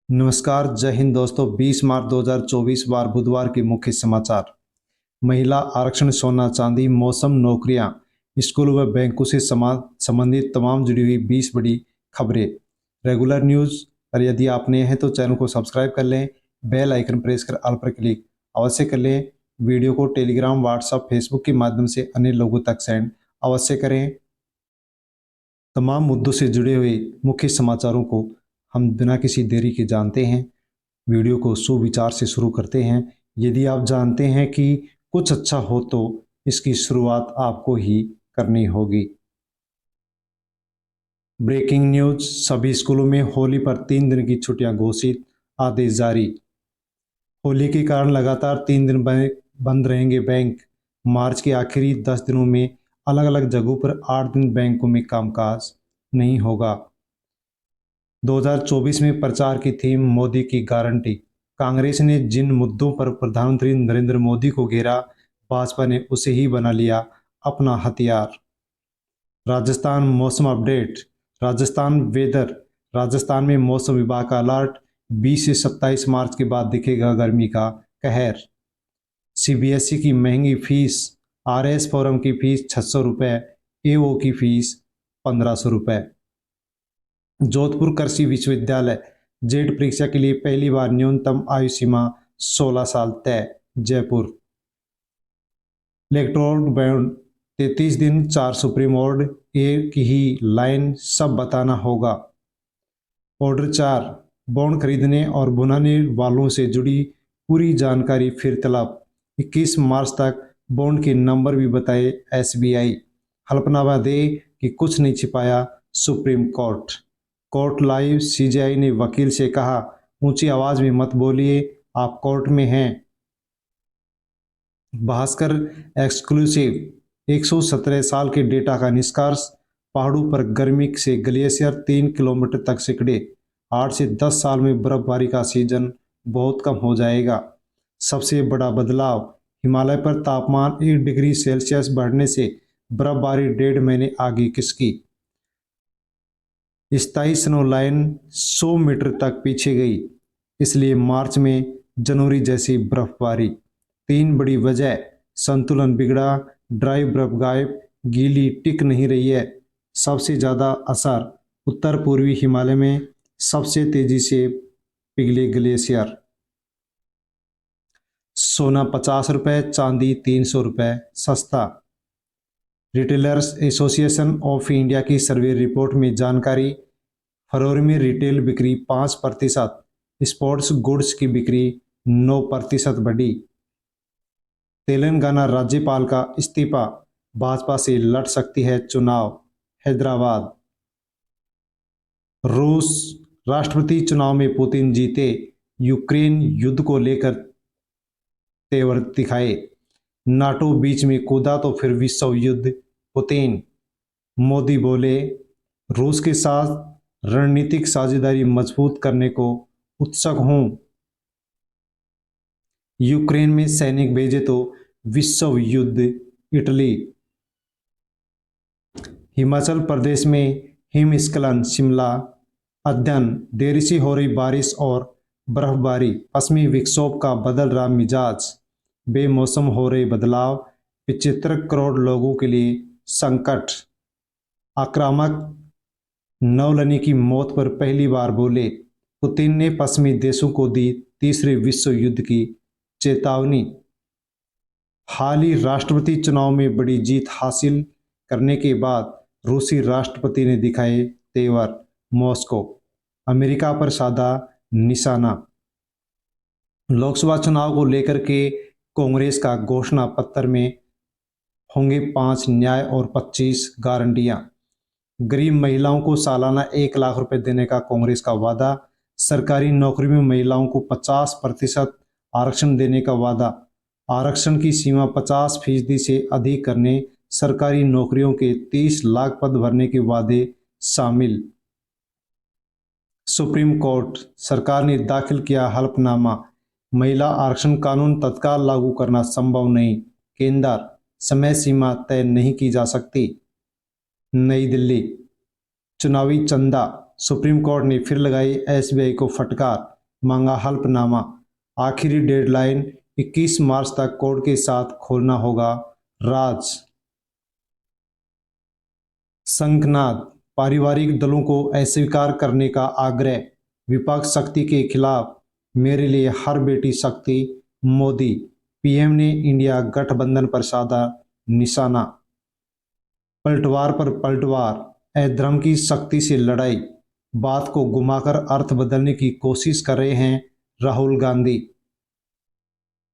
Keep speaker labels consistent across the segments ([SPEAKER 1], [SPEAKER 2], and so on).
[SPEAKER 1] नमस्कार, जय हिंद दोस्तों। 20 मार्च 2024 वार बुधवार के मुख्य समाचार। महिला आरक्षण, सोना चांदी, मौसम, नौकरियां, स्कूल व बैंकों से संबंधित तमाम जुड़ी हुई 20 बड़ी खबरें। रेगुलर न्यूज़ पर यदि आप नए हैं तो चैनल को सब्सक्राइब कर लें, बेल आइकन प्रेस कर ऑल पर क्लिक अवश्य कर लें। वीडियो को टेलीग्राम, व्हाट्सएप, फेसबुक के माध्यम से अन्य लोगों तक सेंड अवश्य करें। तमाम मुद्दों से जुड़े हुए मुख्य समाचारों को हम बिना किसी देरी के जानते हैं। वीडियो को सुविचार से शुरू करते हैं। यदि आप जानते हैं कि कुछ अच्छा हो तो इसकी शुरुआत आपको ही करनी होगी। ब्रेकिंग न्यूज, सभी स्कूलों में होली पर 3 दिन की छुट्टियां घोषित, आदेश जारी। होली के कारण लगातार 3 दिन बंद रहेंगे बैंक। मार्च के आखिरी 10 दिनों में अलग अलग जगहों पर 8 दिन बैंकों में कामकाज नहीं होगा। 2024 में प्रचार की थीम मोदी की गारंटी। कांग्रेस ने जिन मुद्दों पर प्रधानमंत्री नरेंद्र मोदी को घेरा, भाजपा ने उसे ही बना लिया अपना हथियार। राजस्थान मौसम अपडेट। राजस्थान वेदर। राजस्थान में मौसम विभाग का अलर्ट। 20 से 27 मार्च के बाद दिखेगा गर्मी का कहर। सीबीएसई की महंगी फीस। आरएस फोरम की फीस 600 रुपये, एओ की फीस 1500 रुपये। जोधपुर कृषि विश्वविद्यालय जेड परीक्षा के लिए पहली बार न्यूनतम आयु सीमा 16 साल तय। जयपुर। इलेक्ट्रोल बैंड 33 दिन 4 सुप्रीम ऑर्डर, एक ही लाइन सब बताना होगा। ऑर्डर 4, बॉन्ड खरीदने और बुनाने वालों से जुड़ी पूरी जानकारी फिर तलब। 21 मार्च तक बॉन्ड के नंबर भी बताए एसबीआई। हल्फनामा दे कि कुछ नहीं छिपाया supreme court. Court live. CJI ने वकील से कहा, ऊंची आवाज में मत बोलिए, आप कोर्ट में हैं। भास्कर एक्सक्लूसिव। 117 साल के डेटा का निष्कर्ष। पहाड़ों पर गर्मी से ग्लेशियर 3 किलोमीटर तक सिकुड़े। 8 से 10 साल में बर्फबारी का सीजन बहुत कम हो जाएगा। सबसे बड़ा बदलाव, हिमालय पर तापमान 1 डिग्री सेल्सियस बढ़ने से बर्फबारी 1.5 महीने आगे खिसकी। स्थायी स्नो लाइन 100 मीटर तक पीछे गई, इसलिए मार्च में जनवरी जैसी बर्फबारी। 3 बड़ी वजह, संतुलन बिगड़ा, ड्राई बर्फ गायब, गीली टिक नहीं रही है। सबसे ज़्यादा असर उत्तर पूर्वी हिमालय में, सबसे तेजी से पिघले ग्लेशियर। सोना 50 रुपये, चांदी 300 रुपये सस्ता। रिटेलर्स एसोसिएशन ऑफ इंडिया की सर्वे रिपोर्ट में जानकारी। फरवरी में रिटेल बिक्री 5%, स्पोर्ट्स गुड्स की बिक्री 9% बढ़ी। तेलंगाना राज्यपाल का इस्तीफा, भाजपा से लड़ सकती है चुनाव। हैदराबाद। रूस राष्ट्रपति चुनाव में पुतिन जीते, यूक्रेन युद्ध को लेकर तेवर दिखाए। नाटो बीच में कूदा तो फिर विश्व युद्ध। पुतिन। मोदी बोले, रूस के साथ रणनीतिक साझेदारी मजबूत करने को उत्सुक हूं। यूक्रेन में सैनिक भेजे तो विश्व युद्ध। इटली। हिमाचल प्रदेश में हिमस्खलन, शिमला। अध्ययन, देरी से हो रही बारिश और बर्फबारी, पश्चिमी विक्षोभ का बदल रहा मिजाज, बेमौसम हो रहे बदलाव, 75 करोड़ लोगों के लिए संकट। आक्रामक नवलनी की मौत पर पहली बार बोले, पुतिन ने पश्चिमी देशों को दी तीसरे विश्व युद्ध की चेतावनी। हाल ही राष्ट्रपति चुनाव में बड़ी जीत हासिल करने के बाद रूसी राष्ट्रपति ने दिखाए तेवर। मॉस्को। अमेरिका पर साधा निशाना। लोकसभा चुनाव को लेकर के कांग्रेस का घोषणा पत्र में होंगे 5 न्याय और 25 गारंटियां। गरीब महिलाओं को सालाना 1 लाख रुपए देने का कांग्रेस का वादा। सरकारी नौकरी में महिलाओं को 50% आरक्षण देने का वादा। आरक्षण की सीमा 50% से अधिक करने, सरकारी नौकरियों के 30 लाख पद भरने के वादे शामिल। सुप्रीम कोर्ट, सरकार ने दाखिल किया हल्फनामा। महिला आरक्षण कानून तत्काल लागू करना संभव नहीं। केंद्र, समय सीमा तय नहीं की जा सकती। नई दिल्ली। चुनावी चंदा, सुप्रीम कोर्ट ने फिर लगाई एसबीआई को फटकार। मांगा हल्फनामा। आखिरी डेडलाइन 21 मार्च तक कोर्ट के साथ खोलना होगा राज। शंखनाद, पारिवारिक दलों को अस्वीकार करने का आग्रह। विपक्ष शक्ति के खिलाफ, मेरे लिए हर बेटी शक्ति। मोदी, पीएम ने इंडिया गठबंधन पर साधा निशाना। पलटवार पर पलटवार, अधर्म की शक्ति से लड़ाई। बात को घुमाकर अर्थ बदलने की कोशिश कर रहे हैं राहुल गांधी।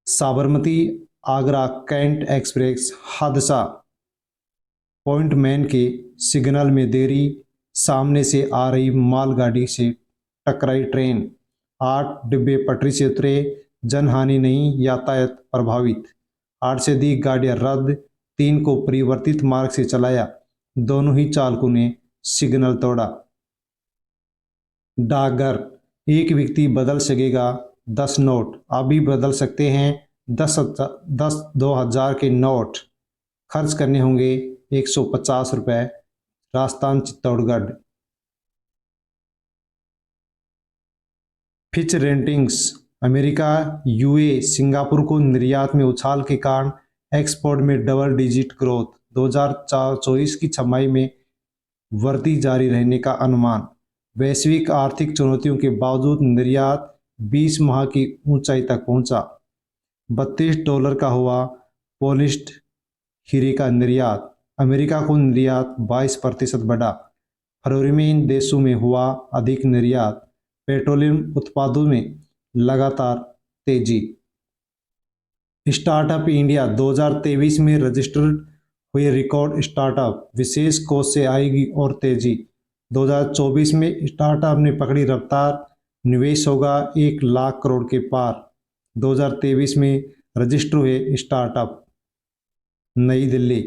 [SPEAKER 1] साबरमती आगरा कैंट एक्सप्रेस हादसा, पॉइंटमैन के सिग्नल में देरी, सामने से आ रही मालगाड़ी से टकराई ट्रेन। 8 डिब्बे पटरी से उतरे, जनहानि नहीं, यातायात प्रभावित। 8 से अधिक गाड़ियां रद्द, 3 को परिवर्तित मार्ग से चलाया, दोनों ही चालकों ने सिग्नल तोड़ा। डाकघर, एक व्यक्ति बदल सकेगा 10 नोट, अभी बदल सकते हैं 2000 के नोट। खर्च करने होंगे 150 रुपए। Rajasthan Chittorgarh. Fitch ratings, America, UAE, Singapore को निर्यात में उछाल के कारण एक्सपोर्ट में डबल डिजिट ग्रोथ। 2024 की छमाही में वृद्धि जारी रहने का अनुमान। वैश्विक आर्थिक चुनौतियों के बावजूद निर्यात 20 माह की ऊंचाई तक पहुंचा। $32 का हुआ पॉलिश्ड हीरे का निर्यात। अमेरिका को निर्यात 22% बढ़ा। फरवरी में इन देशों में हुआ अधिक निर्यात। पेट्रोलियम उत्पादों में लगातार तेजी। स्टार्टअप इंडिया 2023 में रजिस्टर्ड हुए रिकॉर्ड स्टार्टअप, विशेष कोष से आएगी और तेजी। 2024 में स्टार्टअप ने पकड़ी रफ्तार, निवेश होगा 1 लाख करोड़ के पार। 2023 में रजिस्टर हुए स्टार्टअप। नई दिल्ली,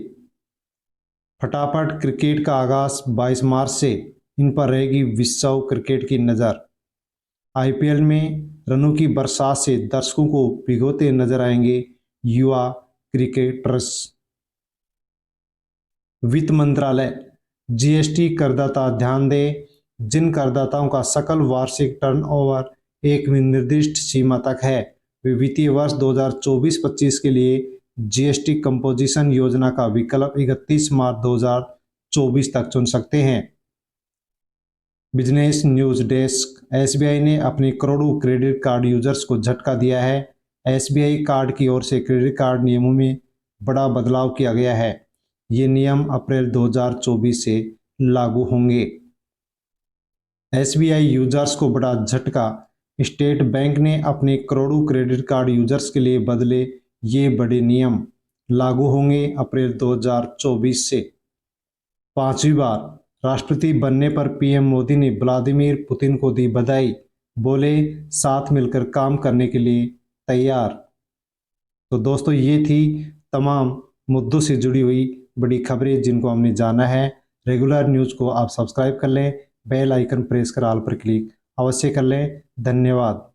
[SPEAKER 1] फटाफट क्रिकेट का आगाज 22 मार्च से, इन पर रहेगी विश्व क्रिकेट की नज़र। आईपीएल में रनों की बरसात से दर्शकों को भिगोते नजर आएंगे युवा क्रिकेटर्स। वित्त मंत्रालय, जीएसटी करदाता ध्यान दें, जिन करदाताओं का सकल वार्षिक टर्नओवर एक निर्दिष्ट सीमा तक है, वे वित्तीय वर्ष 2024-25 के लिए जीएसटी कंपोजिशन योजना का विकल्प 31 मार्च 2024 तक चुन सकते हैं। बिजनेस न्यूज डेस्क, एसबीआई ने अपने करोड़ों क्रेडिट कार्ड यूजर्स को झटका दिया है। एसबीआई कार्ड की ओर से क्रेडिट कार्ड नियमों में बड़ा बदलाव किया गया है। ये नियम अप्रैल 2024 से लागू होंगे। एसबीआई यूजर्स को बड़ा झटका, स्टेट बैंक ने अपने करोड़ों क्रेडिट कार्ड यूजर्स के लिए बदले ये बड़े नियम, लागू होंगे अप्रैल 2024 से। 5वीं बार राष्ट्रपति बनने पर पीएम मोदी ने व्लादिमीर पुतिन को दी बधाई, बोले साथ मिलकर काम करने के लिए तैयार। तो दोस्तों, ये थी तमाम मुद्दों से जुड़ी हुई बड़ी खबरें जिनको हमने जाना है। रेगुलर न्यूज़ को आप सब्सक्राइब कर लें, बेल आइकन प्रेस कर ऑल पर क्लिक अवश्य कर लें। धन्यवाद।